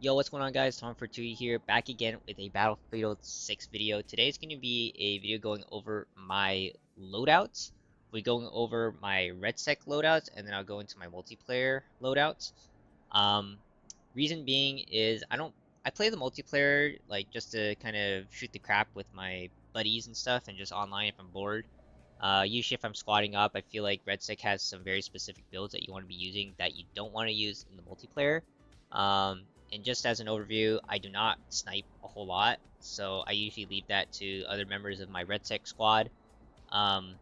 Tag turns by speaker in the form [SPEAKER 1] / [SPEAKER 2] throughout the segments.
[SPEAKER 1] Yo, what's going on, guys? Tom for Tui here, back again with a Battlefield 6 video. Today's going to be a video going over my loadouts. We're going over my RedSec loadouts, and then I'll go into my multiplayer loadouts. Um, Reason being is I play the multiplayer like just to kind of shoot the crap with my buddies and stuff, and just online if I'm bored. Usually if I'm squatting up, I feel like RedSec has some very specific builds that you want to be using that you don't want to use in the multiplayer. Um, and just as an overview, I do not snipe a whole lot, so I usually leave that to other members of my RedSec squad. Um,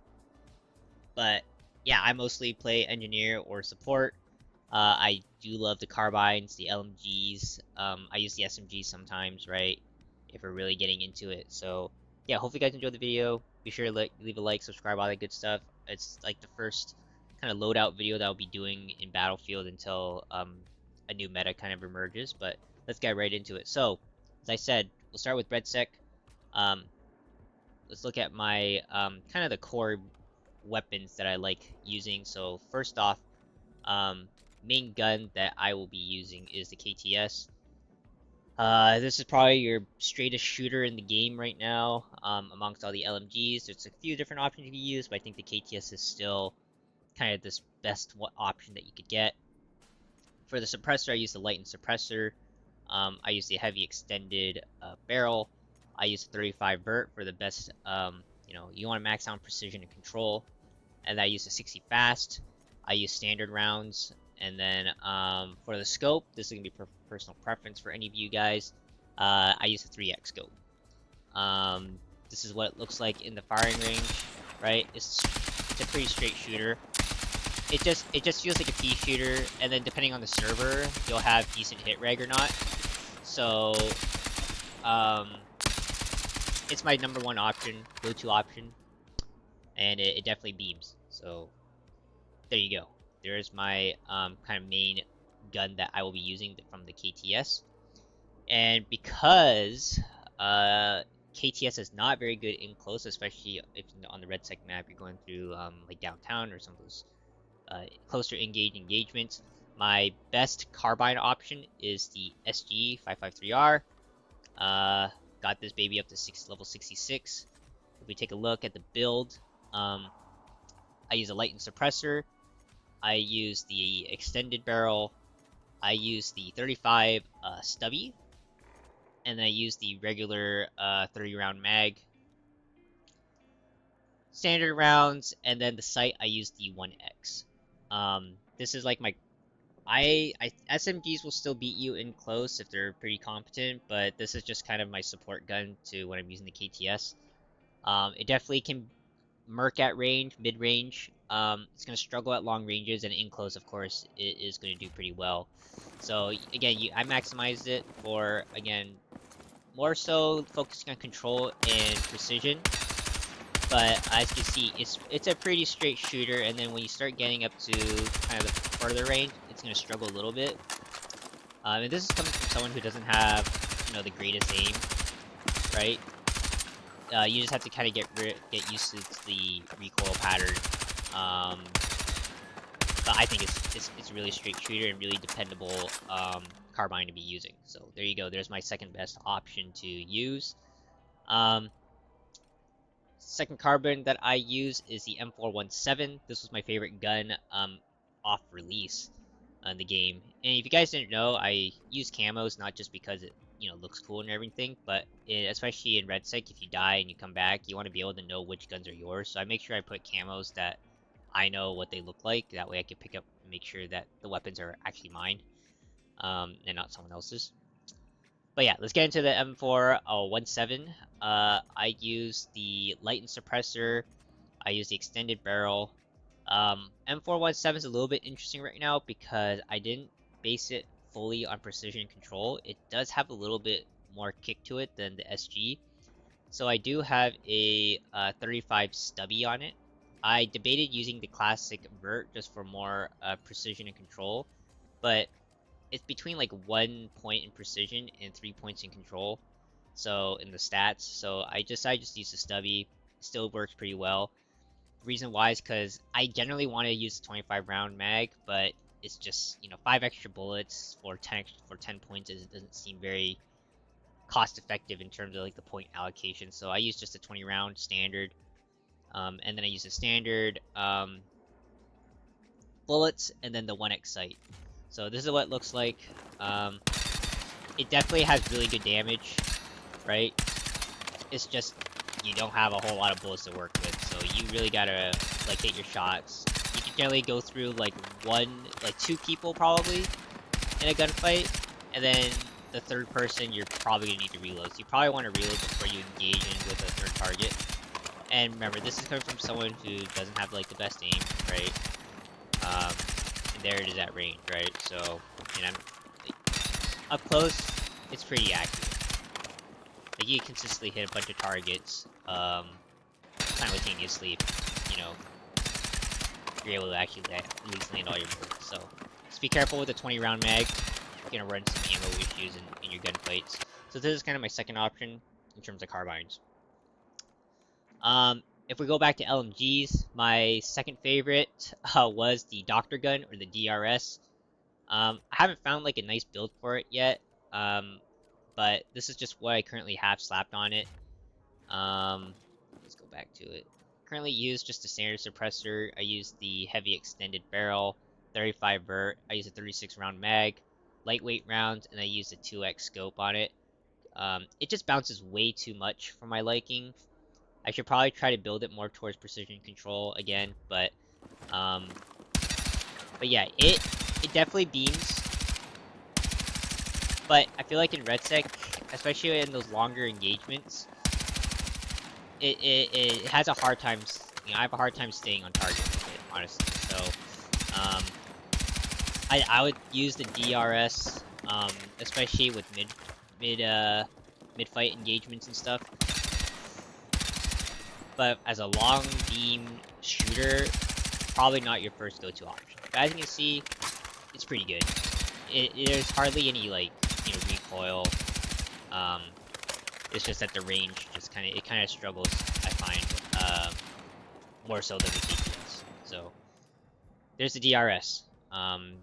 [SPEAKER 1] but yeah, I mostly play engineer or support. I do love the carbines, the LMGs. I use the SMGs sometimes, right? If we're really getting into it. So yeah, hopefully you guys enjoyed the video. Be sure to leave a like, subscribe, all that good stuff. It's like the first kind of loadout video that I'll be doing in Battlefield until a new meta kind of emerges. But let's get right into it. So as I said, we'll start with RedSec. Um, let's look at my kind of the core weapons that I like using. So first off, um, main gun that I will be using is the KTS. This is probably your straightest shooter in the game right now, amongst all the LMGs. There's a few different options you can use, but I think the KTS is still kind of this best option that you could get. For the suppressor, I use the lightened suppressor. I use the heavy extended barrel. I use 35 vert for the best, you want to max out precision and control. And I use a 60 fast. I use standard rounds. And then for the scope, this is going to be personal preference for any of you guys. I use a 3x scope. This is what it looks like in the firing range, right? It's a pretty straight shooter. It just feels like a pea shooter, and then depending on the server, you'll have decent hit reg or not. So, it's my number one option, go-to option, and it definitely beams. So, there you go. There's my kind of main gun that I will be using from the KTS. And because KTS is not very good in close, especially if on the RedSec map you're going through like downtown or some of those closer engagements, my best carbine option is the SG 553R. Got this baby up to level 66. If we take a look at the build, I use a lightened suppressor. I use the extended barrel. I use the 35 stubby, and then I use the regular 30 round mag. Standard rounds, and then the sight I use the 1x. This is like my SMGs will still beat you in close if they're pretty competent, but this is just kind of my support gun to when I'm using the KTS. It definitely can merc at range, mid-range. It's going to struggle at long ranges, and in close, of course, it is going to do pretty well. So again, I maximized it for, again, more so focusing on control and precision. But as you see, it's a pretty straight shooter, and then when you start getting up to kind of the further range, it's going to struggle a little bit. And this is coming from someone who doesn't have, the greatest aim, right? You just have to kind of get used to the recoil pattern. But I think it's a really straight shooter and really dependable carbine to be using. So there you go. There's my second best option to use. Second carbine that I use is the M417. This was my favorite gun off release in the game. And if you guys didn't know, I use camos not just because it looks cool and everything, but especially in RedSec, if you die and you come back, you want to be able to know which guns are yours. So I make sure I put camos that I know what they look like. That way I can pick up and make sure that the weapons are actually mine, and not someone else's. But yeah, let's get into the M417. I use the lightened suppressor. I use the extended barrel. M417 is a little bit interesting right now because I didn't base it fully on precision control. It does have a little bit more kick to it than the SG. So I do have a 35 stubby on it. I debated using the classic vert just for more precision and control, but it's between like 1 point in precision and 3 points in control, so in the stats. So I decided just to use the stubby. Still works pretty well. The reason why is because I generally want to use the 25 round mag, but it's just, you know, 5 extra bullets for 10 points. It doesn't seem very cost effective in terms of like the point allocation. So I use just a 20 round standard, and then I use the standard bullets and then the 1x sight. So this is what it looks like. It definitely has really good damage, right? It's just you don't have a whole lot of bullets to work with, so you really gotta like hit your shots. You can generally go through like two people probably in a gunfight, and then the third person you're probably gonna need to reload. So you probably want to reload before you engage in with a third target. And remember, this is coming from someone who doesn't have like the best aim, right? And there it is at range, right? So, and I'm like, up close, it's pretty accurate. Like you consistently hit a bunch of targets simultaneously, you know, you're able to actually at least land all your bullets. So just be careful with the 20 round mag. You're gonna run some ammo issues in your gunfights. So this is kind of my second option in terms of carbines. If we go back to LMGs, my second favorite was the Doctor Gun, or the DRS. I haven't found like a nice build for it yet, but this is just what I currently have slapped on it. Let's go back to it. Currently use just a standard suppressor. I use the heavy extended barrel, 35 vert. I use a 36 round mag, lightweight rounds, and I use a 2x scope on it. It just bounces way too much for my liking. I should probably try to build it more towards precision control again, but yeah, it definitely beams. But I feel like in RedSec, especially in those longer engagements, it has a hard time. You know, I have a hard time staying on target with it, honestly. So I would use the DRS, especially with mid fight engagements and stuff. But as a long beam shooter, probably not your first go-to option. But as you can see, it's pretty good. There's hardly any like, you know, recoil. It's just that the range just kind of struggles, I find, more so than the KTS. So there's the DRS. And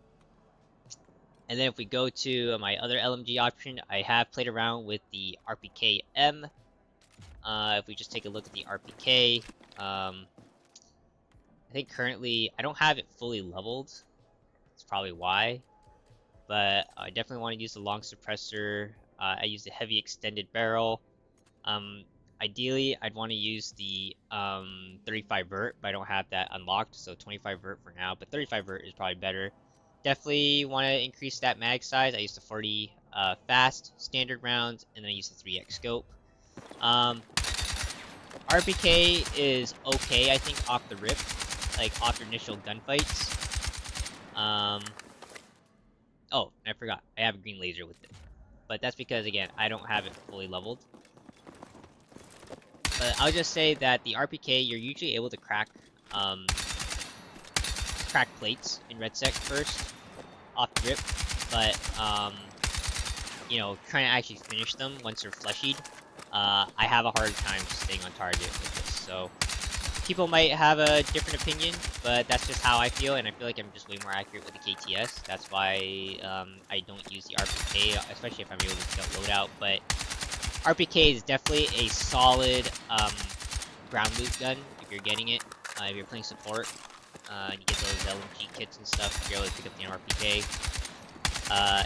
[SPEAKER 1] then if we go to my other LMG option, I have played around with the RPK-M. If we just take a look at the RPK, I think currently I don't have it fully leveled. That's probably why. But I definitely want to use the long suppressor. I use the heavy extended barrel. Ideally, I'd want to use the 35 vert, but I don't have that unlocked, so 25 vert for now. But 35 vert is probably better. Definitely want to increase that mag size. I use the 40 fast standard rounds, and then I use the 3x scope. RPK is okay, I think, off the rip, like off your initial gunfights. Oh, I forgot, I have a green laser with it, but that's because, again, I don't have it fully leveled. But I'll just say that the RPK, you're usually able to crack plates in RedSec first, off the rip, but you know, trying to actually finish them once they're fleshied, I have a hard time staying on target with this. So people might have a different opinion, but that's just how I feel, and I feel like I'm just way more accurate with the KTS. That's why I don't use the RPK, especially if I'm able to get loadout. But RPK is definitely a solid ground loot gun if you're getting it. If you're playing support, and you get those LMG kits and stuff, you're able to pick up the RPK.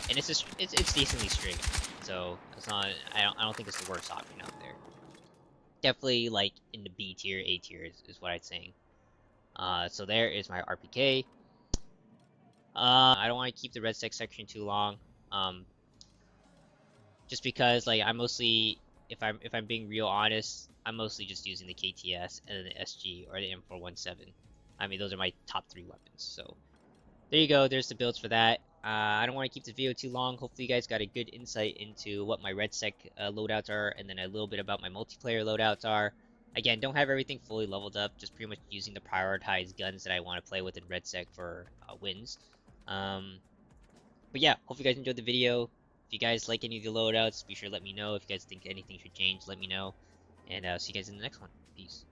[SPEAKER 1] And it's decently straight, so it's not. I don't think it's the worst option out there. Definitely like in the B tier, A tier is what I'm saying. So there is my RPK. I don't want to keep the RedSec section too long. Just because like I'm mostly, if I'm being real honest, I'm mostly just using the KTS and the SG or the M417. I mean, those are my top 3 weapons. So there you go. There's the builds for that. I don't want to keep the video too long. Hopefully you guys got a good insight into what my RedSec loadouts are, and then a little bit about my multiplayer loadouts are. Again, don't have everything fully leveled up, just pretty much using the prioritized guns that I want to play with in RedSec for wins. But yeah, hope you guys enjoyed the video. If you guys like any of the loadouts, be sure to let me know. If you guys think anything should change, let me know. And see you guys in the next one. Peace.